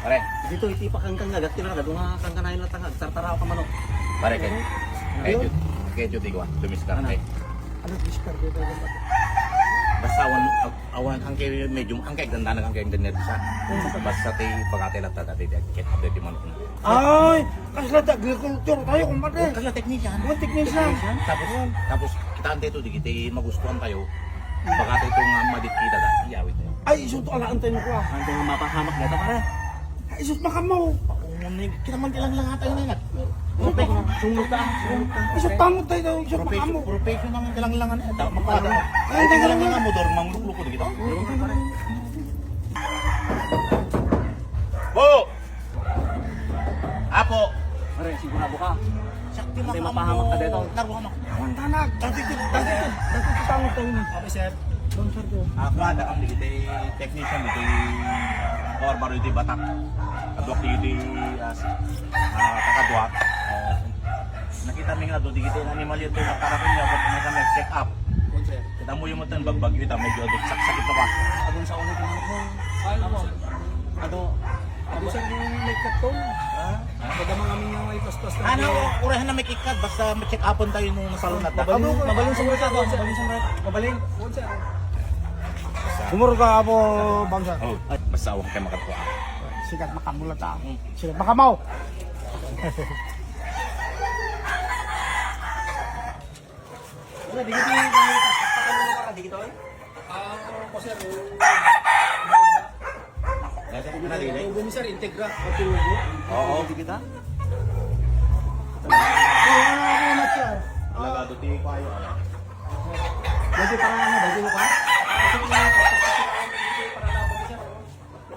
Pare, Dito iti pa kang gat tira nga kang kanain na tangag tartaraw ka manok. pare kay Judy ko, dumiskar kay. Ano discard dito ba? Basta awan ang kay medyo ang kay ganda ang kay ganyan sa. Basta tay pagkatay lang tata tay kay update man ko. Ay, kasi lahat agriculture tayo kumpare. Kasi technician. Mga technician. Tapos kita ante to di kita magustuhan tayo. Pagkatay to nga madikita da, iyawit tayo. Ay, isot alaan tayo ko ah. Ang mga mapahamak na pare. Ay, isot makamaw. Kita man ilang lang tayo na. Sungod ta. Isot pangot tayo daw, isot makamaw. Professional ang ilang lang ata. Mapala. Ay, Ay, tayo lang lang nga motor mangluklo ko dito. Bo! Apo! Pare, sigurado ka. Sakti Hindi mapahamak ka dito. Naruhamak. Ang tanag, dati pangot tayo na. Abi sir. Doon sir ko. Ako ada kami dito technician dito or baru di Batak. Adwak di kakadwak. Nakita mi nga do di kita animal yun na para kanya pag may kami check up. Kita mo yung mutan bagbag kita medyo sakit pa. Adun sa ulo ng mo. Ay, Ado sa yung may katong. Kadamang kami nga may paspas na. Ano, urahan na may kikat basta ma-check upon tayo nung nasalunat na. Mabaling sa merkado, mabaling sa merkado. Mabaling. Sir. Umuro ka po, bangsa. Oh, basta huwag kayo makatuwa. Sikat makamulat ah. Sikat makamaw. Wala, di kita yung pakan mo ka, di kita eh. Ako sir, Ano dili? tubo ni sir, integra. O tubo. Oo. Di kita. Ako na siya. Lagado ti ko ayo. Dati parang ano, dati mo ka?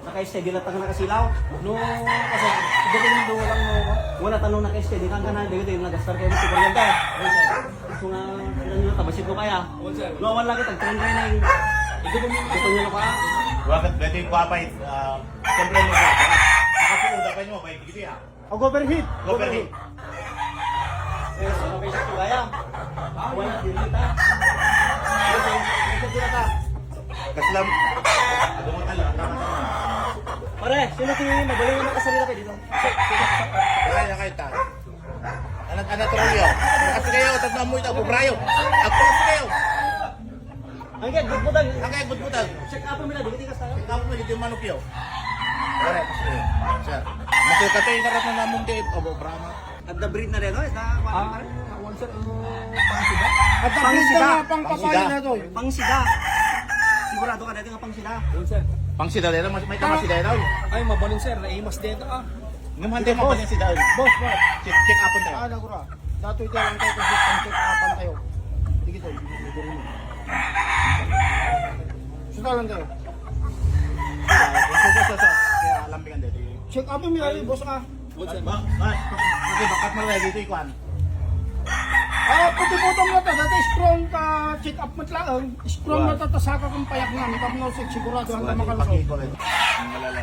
Naka-steady lang tanga nakasilaw. No, kasi iba ko yung walang no. Wala tanong naka-steady kang kanan, dito yung nagastar kayo mo si Kuryente. So nga, ano nyo, tabasit mo kaya. Luawan lagi, tag-trend kayo na yung... Ito po yung gusto nyo ka? Wakit dito yung papay. Siyempre mo ka. Nakapuuda pa nyo. Bay, dito ya. O overheat. Overheat. Eh, so okay sa kaya. Wala, din kita. Ito kita ka. Kaslam. Ano mo tala? Pare, sino si magaling naman kasarila kayo dito? Kaya kayo ta. Ano trolyo? Kasi kayo, tagna mo ito. Brayo. Ako kasi kayo. Ang kaya, gudbutan. Ang kaya butbutag. Check up mo nila, di kita kasarila. Ako mo dito yung manok yo. Pare, sir. Masukatay na rin na namong dito. Obo, brama. At the breed na rin, no? One sir, pangsida. At ang Pangsida. pang papayo na to. Pangsida. Sigurado ka dati nga pangsida. One sir. Pang si Dalera, may tama si Dalera. Ay, mabaling sir, naimas dito ah. Ngumante mo pa niya si Dalera. Boss, boss. Check upon tayo. Ah, nagura. Dato ito lang tayo kasi pang-check upan tayo. Hindi kita, hindi ko rin. Suta lang tayo. Kaya alam bigan dito. Check up mo yan, boss ah. Kasi bakat mo rin dito ikuan. Ah, puti-putong na to. Dati strong ka check up mo lang. Strong na to, tasaka kong payak na. Hindi ka mo sigurado hanggang makalusot. Pakikulit. Malalala.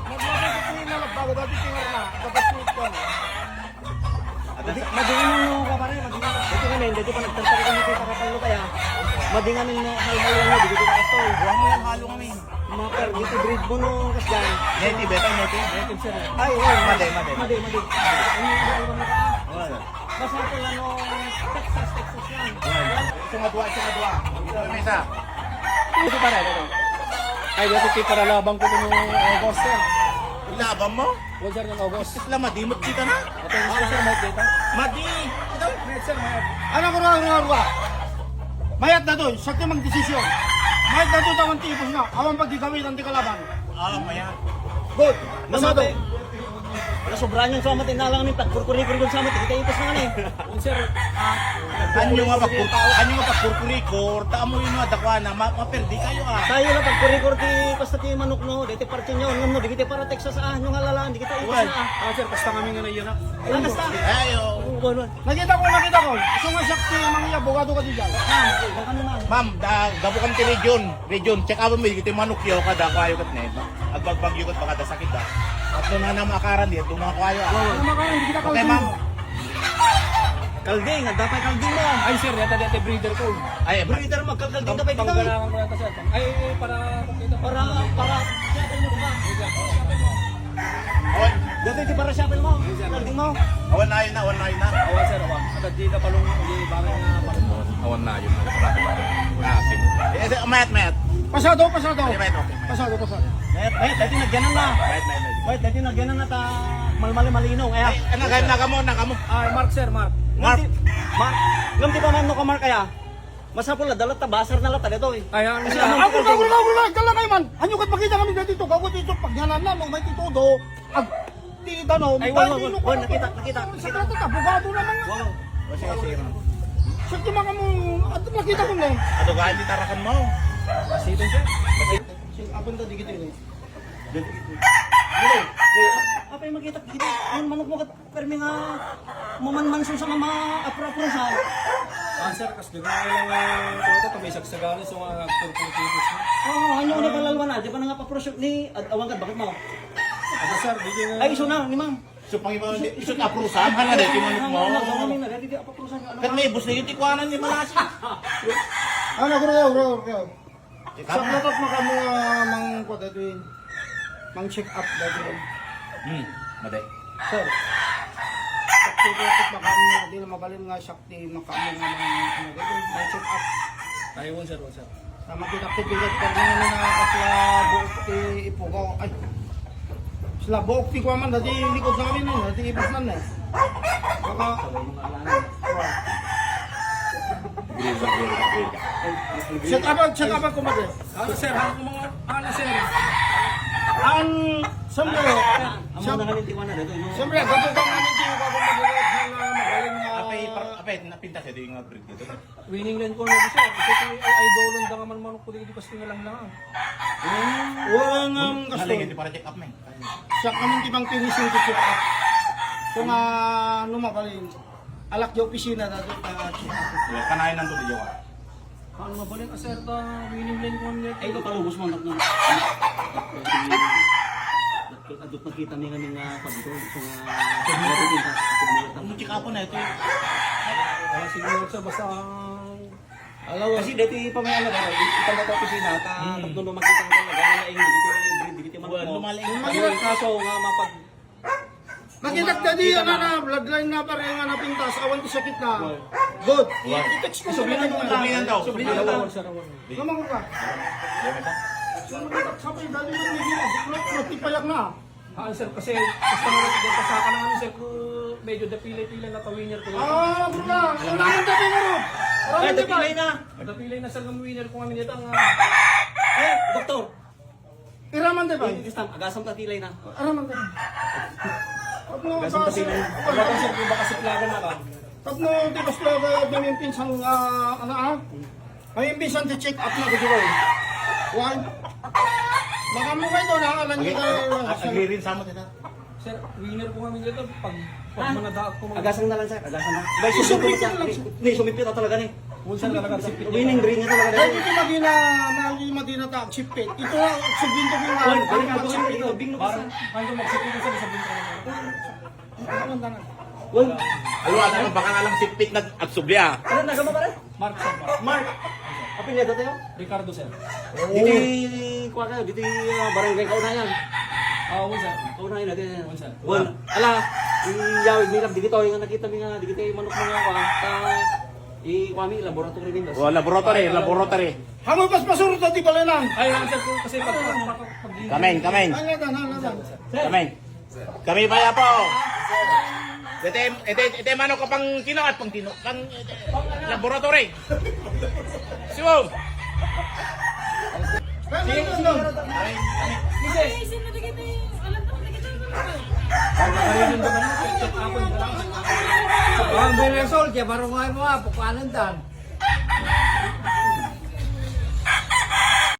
Maglabas ito yung nalagbago. Dati tingnan na. Dapat tweet ko. Madingan mo ka pare, madingan. Dito kami, dito pa nagtantara kami kay Parapalo kaya. Madingan mo hal-hal lang dito ka kastoy. Buwan mo yan halo kami. Mga per, dito breed mo nung kasgan. Native, beto native. Native sir. Ay, wow. Made. Madi. Ano yung na ka? Wala. Basta ito lang nung Texas yan. Sungadwa. Ito may isa. Ito para ito. Ay, dati para labang ko nung August sir. Laban mo? Wala sir ng August. Isla madimot kita na. Ito yung sir, may data. Madi. Ito. Mayat sir, mayat. Ano ko ruwa? Mayat na doon, sakti mang desisyon. Mayat na doon tawang tipos na. Awang pagkikawin ang di kalaban. Alam mo yan. Good. Masado. Wala sobrang yung sama tinalang namin pagkurkuri-kuri doon sama kita ipos na nga Sir, Anyo nga pagpurpuri ko, taamo yun nga dakwa na, maperdi kayo ah. Tayo lang pagkurkuri ti basta ti manok no, dito para tinyo ngam no, di kita para Texas nung halalaan, di kita ipos na. sir, basta kami nga na yun ah. Wala basta. Ayo. Nakita ko. Gusto nga sakti mga abogado ka dyan. Ano na? Ma'am, gabukan ti region, check out mo, kita manok yo kada kayo kat net. Agbagbag yo kat baka da sakit da. At doon na makaran di, doon mga kayo ah. Ano mga hindi kita Okay ma'am. Kalding, dapat kalding mo. Ay sir, dati breeder ko. Ay, Breeder magkakalding ka pa ikaw. Panggalangan ko na ito sir. Ay, para Para, siya, ano ba? siya mo. Nalding mo. Awan na yun na. Awan sir, awan. Agad di ka palong, di bagay nga palong. Awan na yun. Nasim. Mayat. Pasado. Mayat, okay. Pasado. Wait, dati nagyanan na. Wait, dati nagyanan na ta malmalino. Ay, nagamo. Ay, Mark sir, Mark. Mark. Ngam di pa man no ka Mark kaya. Masapol na dalat ta basar na lata dito eh. Ay, ang Kasi isa. ang- Ako kala kayo man. Anyo kat makita kami dito. Gago dito pagyanan na no may titudo. Ag di dano. Ay, wala, nakita. Sa kata ka bugado naman. Wow. Sige. Sa mga mo at makita ko no. Ato ka, hindi tarakan mo. Masitin sir. Sing abon ta digit ini. Apa yung makita kita? Ang manok mo kat permi nga mamanmanson sa mga apro-apro sa. Ah, sir, kas di ko lang ito to may sagsagani so mga actor-actors na. Oh, hanyo ni palalwan na. Di ba nga pa-proshoot ni awang ka bakit mo? Aba sir, di nga. Ay, iso na ni ma'am. So, pang iba, isot aprusan, hana dito yung manok mo. Kami na, dati di pa-proshoot ano. Kat may bus na yung tikwanan ni Malasi. Ano bro. Saklatot mo kamo mang kodadin. Mang check up dati. Maday. Sir. Saklatot mo kamo di na mabalin nga sakti makamo nga mga mang check up. Ay, one sir. Sa makita ko bigat pa rin na kasla buok ti ipugaw. Ay. Sila buok ti ko man dati likod sa amin dati ibas man eh. Baka check up ko made. Ano sir, ano sir? Ang siyempre, Amo na kami tiwan na dito. siyempre, gato ka namin yung kagumagalit na magaling na... Apay, napinta siya yung mga break dito. Winning line ko na di sir. Ito ay idolon da man manok ko di kasi nga lang. Walang ang kasto. Naligid para check up, men. Sa kaming tibang tinising ko check up. Kung numabalin, alak yung opisina na doon check up. Kanayan ng tuloy ka. Ano mabalin ka sir da winning line ko niya. Ay, ito palubos mo na. Adot nakita niya nga pagdito. Ang check up na ito. Kaya siguro sir basta Kasi dati pa may ano ba, itang dapat opisina, tatlo na makita ko talaga na ingin, dito man mo. Lumaling kaso nga mapag... Maginak na di na bloodline na pa rin nga napintas, awan ti sakit na. Good. I-text ko sa Sublinan daw. Sublinan daw sir. Lamang ko ka. Sabay, dali mo yung tipayak na. Ah, sir, kasi basta mo lang din kasaka na kami sir kung medyo dapilay-pilay na winner ko. Bro na. Ang naman dati mo ro. Ay, tapilay na! Dapilay na sir ng winner ko kami dito ang Eh, doktor! Iraman di ba? Agasam tatilay na. Iraman di ba? Agasam tatilay na. wala kang sir kung baka siplagan na ka. Tapno, di ba sila ba yung pinsan, may pinsan ti check up na ko diba? Why? Baka mo kayo doon, alam niyo kayo. Agree rin sa mo, tita. Sir, winner ko kami dito pag manadaak ko. Agasam na lang sir, agasam na. Bay, sumipit na lang. Ni, sumipit na talaga ni. Sir talaga si Pit. Winning ring na talaga Dahil ni. ito madina ta, chipit. Ito, subin to yung Oy, balik ako sa ito, bing no kasi. Ano magsipin ko sir sa binta naman. Well, Ayun, baka nga lang sipit na agsubya. ano nagama pa rin? Mark sir. Mark! Kapin niya tayo? Ricardo sir. Diti, kuha kayo, diti barangay kaunayan. Ah, one sir. Kaunayan natin. Unsa? Well, ala, iyawig nila, di kito, yung nakita mi nga, di kito yung manok mga kami, laboratory din. O, laboratory. Hamo pas pasuro to di balenan. Ay, ang sir ko kasi pag Kameng. Kami ba po? Ito manok ka pang kinaat, pang laboratory. Siwong! Ang bilisol, kaya parang mga pukanan dan.